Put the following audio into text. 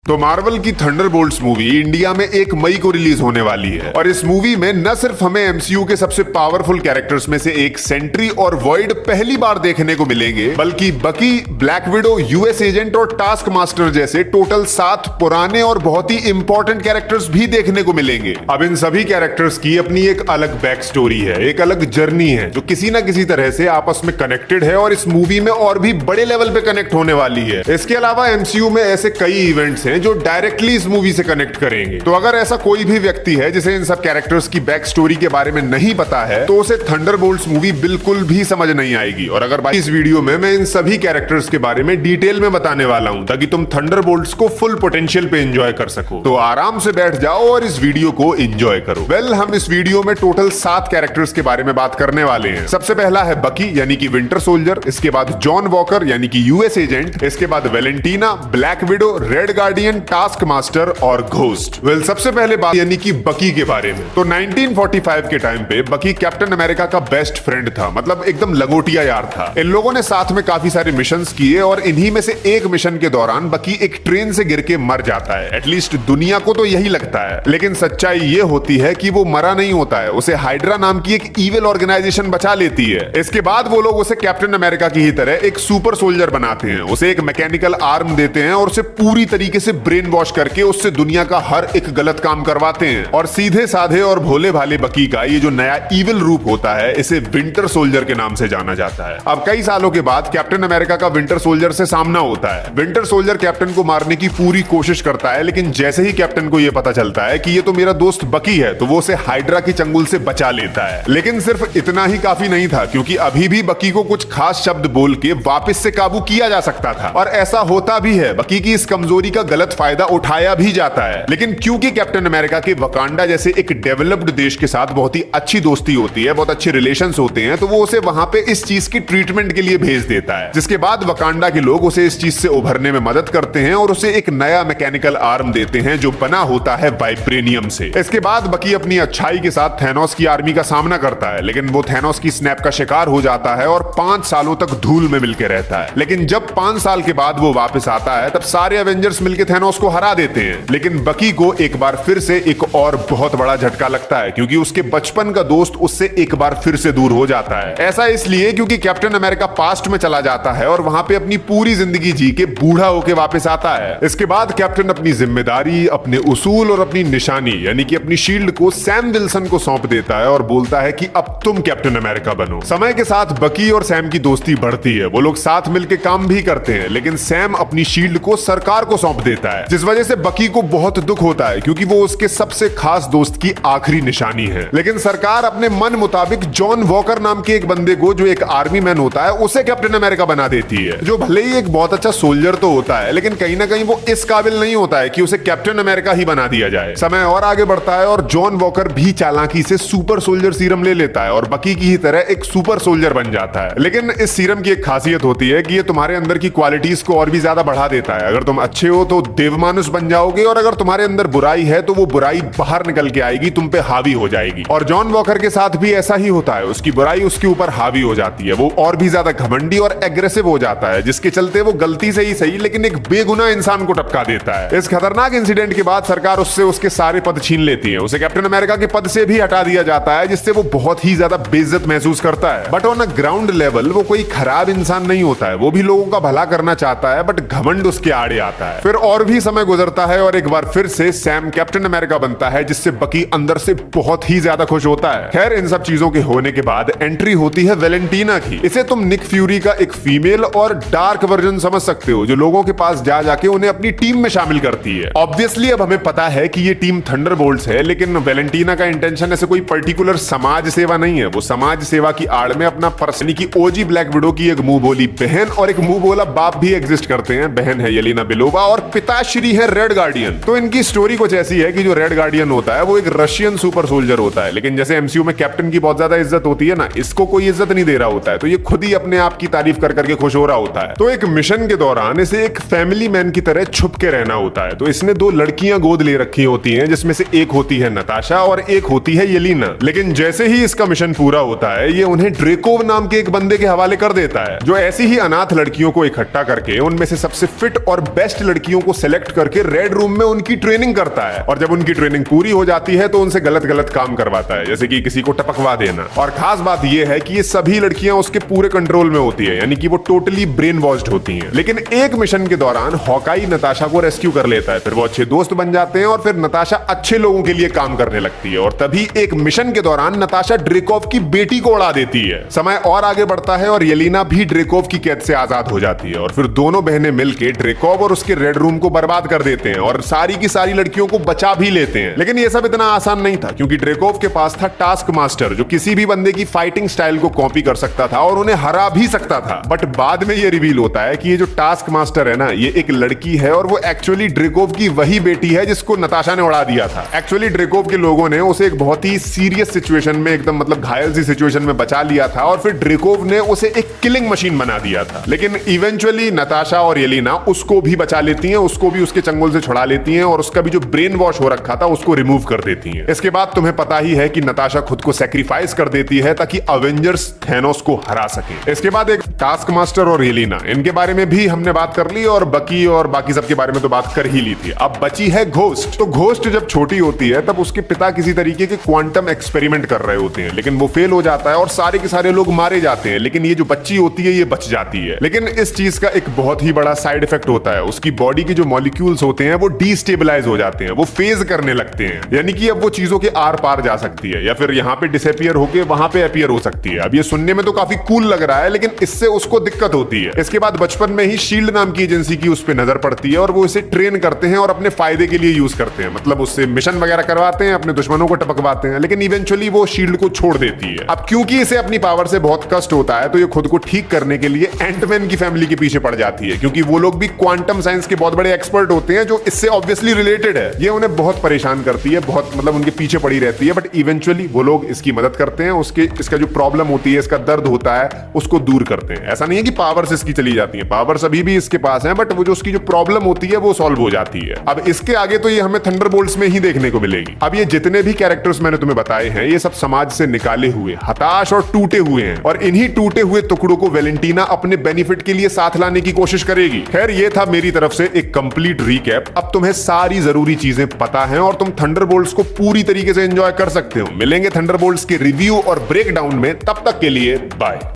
तो मार्वल की Thunderbolts movie India में 1 मई को रिलीज होने वाली है और इस मूवी में न सिर्फ हमें एमसीयू के सबसे पावरफुल कैरेक्टर्स में से एक सेंट्री और वॉइड पहली बार देखने को मिलेंगे, बल्कि बकी, ब्लैक विडो, यूएस एजेंट और टास्क मास्टर जैसे टोटल 7 पुराने और बहुत ही इंपॉर्टेंट कैरेक्टर्स भी देखने को मिलेंगे। अब इन सभी कैरेक्टर्स की अपनी एक अलग बैक स्टोरी है, एक अलग जर्नी है जो किसी ना किसी तरह से आपस में कनेक्टेड है और इस मूवी में और भी बड़े लेवल पे कनेक्ट होने वाली है। इसके अलावा एमसीयू में ऐसे कई इवेंट्स हैं जो डायरेक्टली इस मूवी से कनेक्ट करेंगे। तो अगर ऐसा कोई भी व्यक्ति है जिसे इन सब कैरेक्टर्स की बैक स्टोरी के बारे में नहीं पता है तो उसे थंडरबोल्ट्स मूवी बिल्कुल भी समझ नहीं आएगी। और अगर भाई इस वीडियो में मैं इन सभी कैरेक्टर्स के बारे में डिटेल में बताने वाला हूं ताकि तुम थंडरबोल्ट्स को फुल पोटेंशियल पे एंजॉय कर सको, तो आराम से बैठ जाओ और इस वीडियो को एंजॉय करो। वेल, हम इस वीडियो में टोटल 7 कैरेक्टर्स के बारे में बात करने वाले हैं। सबसे पहला है बकी यानी कि विंटर सोल्जर, इसके बाद जॉन वॉकर यानी कि यूएस एजेंट, इसके बाद Valentina, black window, red guardian, task master और घोस्ट। वेल, सबसे पहले बात यानी कि बकी के बारे में। तो 1945 के टाइम पे बकी कैप्टन अमेरिका का बेस्ट फ्रेंड था, मतलब एकदम लंगोटिया यार था। इन लोगों ने साथ में काफी सारे मिशंस किए और इन्हीं में से एक मिशन के दौरान बकी एक ट्रेन से गिर के मर जाता है। एटलीस्ट दुनिया को तो यही लगता है, लेकिन सच्चाई ये होती है कि वो मरा नहीं होता है, उसे हाइड्रा नाम की एक इविल ऑर्गेनाइजेशन बचा लेती है। इसके बाद वो लोग उसे कैप्टन अमेरिका की ही तरह एक सुपर सोल्जर बनाते हैं, उसे एक मैकेनिकल आर्म देते हैं और उसे पूरी तरीके से ब्रेन वॉश करके उससे दुनिया का हर एक गलत काम करवाते हैं। और सीधे साधे और भोले भाले बकी का ये जो नया इविल रूप होता है, इसे विंटर सोल्जर के नाम से जाना जाता है। अब कई सालों के बाद कैप्टन अमेरिका का विंटर सोल्जर से सामना होता है। विंटर सोल्जर कैप्टन को मारने की पूरी कोशिश करता है, लेकिन जैसे ही कैप्टन को यह पता चलता है कि ये तो मेरा दोस्त बकी है, तो वो उसे हाइड्रा की चंगुल से बचा लेता है। लेकिन सिर्फ इतना ही काफी नहीं था, क्योंकि अभी भी बकी को कुछ खास शब्द बोल के वापस से काबू किया जा सकता था और ऐसा होता भी है। बकी की इस कमजोरी का गलत फायदा उठाया भी जाता है, लेकिन क्योंकि कैप्टन अमेरिका के वकांडा जैसे एक डेवलप्ड देश के साथ बहुत ही अच्छी दोस्ती होती है, बहुत अच्छे रिलेशंस होते हैं, तो वो उसे वहां पे इस चीज की ट्रीटमेंट के लिए भेज देता है। जिसके बाद वकांडा के लोग उसे इस चीज से उभरने में मदद करते हैं और उसे एक नया मैकेनिकल आर्म देते हैं जो बना होता है वाइब्रेनियम से। इसके बाद बकी अपनी अच्छाई के साथ थैनोस की आर्मी का सामना करता है, लेकिन वो थैनोस की स्नैप का शिकार हो जाता है और 5 सालों तक धूल में मिलकर रहता है। लेकिन जब 5 साल के बाद वो वापस आता है, तब सारे एवेंजर्स मिलकर थैनोस को हरा देते हैं। लेकिन बकी को एक बार फिर से एक और बहुत बड़ा झटका लगता है, क्योंकि उसके बचपन का दोस्त उससे एक बार फिर से दूर हो जाता है। ऐसा इसलिए क्योंकि कैप्टन अमेरिका पास्ट में चला जाता है और वहां पे अपनी पूरी जिंदगी जी के बूढ़ा होके वापस आता है। इसके बाद कैप्टन अपनी जिम्मेदारी, अपने उसूल और अपनी निशानी यानी कि अपनी शील्ड को सैम विल्सन को सौंप देता है और बोलता है कि अब तुम कैप्टन अमेरिका बनो। समय के साथ बकी और सैम की दोस्ती बढ़ती है, वो लोग साथ मिलकर काम भी करते हैं, लेकिन सैम अपनी शील्ड को सरकार को सौंप देता है, जिस वजह से बकी को बहुत दुख होता है, क्योंकि वो उसके सबसे खास दोस्त की आखिरी निशानी है। लेकिन सरकार अपने मन मुताबिक जॉन वॉकर नाम के एक बंदे को, जो एक आर्मी मैन होता है, उसे कैप्टन अमेरिका बना देती है, जो भले ही एक बहुत अच्छा सोल्जर तो होता है, लेकिन कहीं ना कहीं वो इस काबिल नहीं होता है कि उसे कैप्टन अमेरिका ही बना दिया जाए। समय और आगे बढ़ता है और जॉन वॉकर भी चालाकी से सुपर सोल्जर सीरम ले लेता है और बकी की ही तरह एक सुपर सोल्जर बन जाता है। लेकिन इस सीरम की एक खासियत होती है कि ये तुम्हारे अंदर की क्वालिटीज को और भी ज्यादा बढ़ा देता है। अगर तुम अच्छे हो तो देवमानुष बन जाओगे, और अगर तुम्हारे अंदर बुराई है तो वो बुराई बाहर निकल के आएगी, तुम पे हावी हो जाएगी। और जॉन वॉकर के साथ भी ऐसा ही होता है, उसकी बुराई उसके ऊपर हावी हो जाती है, वो और भी ज्यादा घमंडी और एग्रेसिव हो जाता है, जिसके चलते वो गलती से ही सही लेकिन एक बेगुनाह इंसान को टपका देता है। इस खतरनाक इंसिडेंट के बाद सरकार उससे उसके सारे पद छीन लेती है, उसे कैप्टन अमेरिका के पद से भी हटा दिया जाता है, जिससे वो बहुत ही ज्यादा बेइज्जत महसूस करता है। But on a ground level वो कोई खराब इंसान नहीं होता है, वो भी लोगों का भला करना चाहता है, बट घमंड उसके आड़े आता है। फिर और भी समय गुजरता है और एक बार फिर से सैम कैप्टन अमेरिका बनता है, जिससे बकी अंदर से बहुत ही ज्यादा खुश होता है। खैर, इन सब चीजों के होने के बाद एंट्री होती है वेलेंटीना की। इसे तुम निक फ्यूरी का एक फीमेल और डार्क वर्जन समझ सकते हो, जो लोगों के पास जा जाके उन्हें अपनी टीम में शामिल करती है। ऑब्वियसली अब हमें पता है कि ये टीम थंडरबोल्ट्स है, लेकिन वेलेंटीना का इंटेंशन ऐसे कोई पर्टिकुलर समाज सेवा नहीं है। वो समाज सेवा की आड़ में अपना पर्सनी की ओजी ब्लैक विडो की एक मुंह बोली बहन और एक मुंह बोला बाप भी एग्जिस्ट करते हैं। बहन है येलेना बेलोवा और पिताश्री है रेड गार्डियन। तो इनकी स्टोरी कुछ ऐसी है कि जो रेड गार्डियन होता है वो एक रशियन सुपर सोल्जर होता है, लेकिन जैसे एमसीयू में कैप्टन की बहुत ज्यादा इज्जत होती है ना, इसको कोई इज्जत नहीं दे रहा होता है, तो ये खुद ही अपने आप की तारीफ कर करके खुश हो रहा होता है। तो एक मिशन के दौरान इसे एक फैमिली मैन की तरह छुप के रहना होता है। तो इसने 2 लड़कियां गोद ले रखी होती हैं, जिसमें से एक होती है नताशा और एक होती है येलेना। लेकिन जैसे ही इसका मिशन पूरा होता है, ये उन्हें ड्रेकोव नाम के एक बंदे के हवाले कर देता है, जो ऐसी ही अनाथ लड़कियों को इकट्ठा करके उनमें से सबसे फिट और बेस्ट लड़कियों को सेलेक्ट करके रेड रूम में उनकी ट्रेनिंग करता है, और जब उनकी ट्रेनिंग पूरी हो जाती है तो उनसे गलत गलत काम करवाता है, जैसे कि किसी को टपकवा देना। और खास बात यह है कि ये सभी लड़कियां उसके पूरे कंट्रोल में होती है, यानी कि वो टोटली ब्रेन वॉश्ड होती हैं। लेकिन एक मिशन के दौरान हॉकाई नताशा को रेस्क्यू कर लेता है, फिर वो अच्छे दोस्त बन जाते हैं और फिर नताशा अच्छे लोगों के लिए काम करने लगती है। और तभी एक मिशन के दौरान नताशा ड्रेकोव की बेटी को उड़ा देती है। समय और आगे बढ़ता है और येलेना भी ड्रेकोव की कैद से आजाद हो जाती है, और फिर दोनों बहनें मिलकर ड्रेकोव और उसके रेड रूम को बर्बाद कर देते हैं और सारी की सारी लड़कियों को बचा भी लेते हैं। लेकिन यह सब इतना आसान नहीं था, क्योंकि ड्रेकोव के पास था टास्क मास्टर, जो किसी भी बंदे की फाइटिंग स्टाइल को कॉपी कर सकता था और उन्हें हरा भी सकता था। बट बाद में यह रिवील होता है कि ये जो टास्क मास्टर है ना, ये एक लड़की है और वो एक्चुअली ड्रेकोव की वही बेटी है जिसको नताशा ने उड़ा दिया था। एक्चुअली ड्रेकोव के लोगों ने उसे एक बहुत ही सीरियस सिचुएशन में, एकदम मतलब घायल सी सिचुएशन में बचा लिया था, और फिर ड्रेकोव ने उसे एक किलिंग मशीन बना दिया था। लेकिन इवेंचुअली नताशा और येलेना उसको भी बचा लेती हैं, उसको भी उसके चंगुल से छुड़ा लेती हैं और उसका भी जो ब्रेन वॉश हो रखा था उसको रिमूव कर देती हैं। इसके बाद तुम्हें पता ही है कि नताशा खुद को सैक्रिफाइस कर देती है ताकि अवेंजर्स थैनोस को हरा सके। इसके बाद एक टास्क मास्टर और येलेना, इनके बारे में भी हमने बात कर ली, और बकी और बाकी सबके बारे में तो बात कर ही ली थी। अब बची है घोस्ट। तो घोस्ट जब छोटी होती है तब उसके पिता किसी तरीके के क्वांटम एक्सपेरिमेंट कर रहे होते हैं, लेकिन वो फेल हो जाता है और सारे के सारे लोग मारे जाते हैं, लेकिन ये जो बच्ची होती है ये बच जाती है। लेकिन इस चीज का एक बहुत ही बड़ा साइड इफेक्ट होता है, उसकी बॉडी के जो मॉलिक्यूल्स होते हैं वो डिस्टेबलाइज हो जाते हैं, वो फेज करने लगते हैं, यानी कि अब वो चीजों के आर पार जा सकती है, या फिर यहाँ पे डिसअपियर होके वहां पे अपीयर हो सकती है। अब ये सुनने में तो काफी कूल लग रहा है, लेकिन इससे उसको दिक्कत होती है। इसके बाद बचपन में ही शील्ड नाम की एजेंसी की उस पर नजर पड़ती है और वो इसे ट्रेन करते हैं और अपने फायदे के लिए यूज करते हैं, मतलब उससे मिशन वगैरह करवाते हैं, अपने दुश्मनों को टपकवाते हैं, लेकिन इवेंचुअली वो शील्ड को छोड़ देती है। अब क्योंकि इसे अपनी पावर से बहुत कष्ट होता है, तो ये खुद को ठीक करने के लिए एंटमैन की फैमिली के पीछे पड़ जाती है, क्योंकि वो लोग भी क्वांटम साइंस के बहुत बड़े एक्सपर्ट होते हैं जो इससे ऑब्वियसली रिलेटेड है। ये उन्हें बहुत परेशान करती है, बहुत मतलब उनके पीछे पड़ी रहती है, बट इवेंचुअली वो लोग इसकी मदद करते हैं, उसके इसका जो प्रॉब्लम होती है, इसका दर्द होता है, उसको दूर करते हैं। ऐसा नहीं है कि पावर्स इसकी चली जाती है, पावर्स अभी भी इसके पास है, बट वो जो उसकी जो प्रॉब्लम होती है वो सॉल्व हो जाती है। अब इसके आगे तो ये हमें थंडरबोल्ट्स में ही देखने को मिलेगी। अब ये जितने भी कैरेक्टर्स मैंने तुम्हें बताए हैं, ये सब समाज से निकाले हुए, हताश और टूटे हुए हैं, और इन्हीं टूटे हुए टुकड़ों को वेलेंटीना अपने बेनिफिट के लिए साथ लाने की कोशिश करेगी। खैर, ये था मेरी तरफ से एक कंप्लीट रीकैप। अब तुम्हें सारी जरूरी चीजें पता हैं और तुम थंडरबोल्ट्स को पूरी तरीके से एंजॉय कर सकते हो। मिलेंगे थंडरबोल्ट्स के रिव्यू और ब्रेकडाउन में, तब तक के लिए बाय।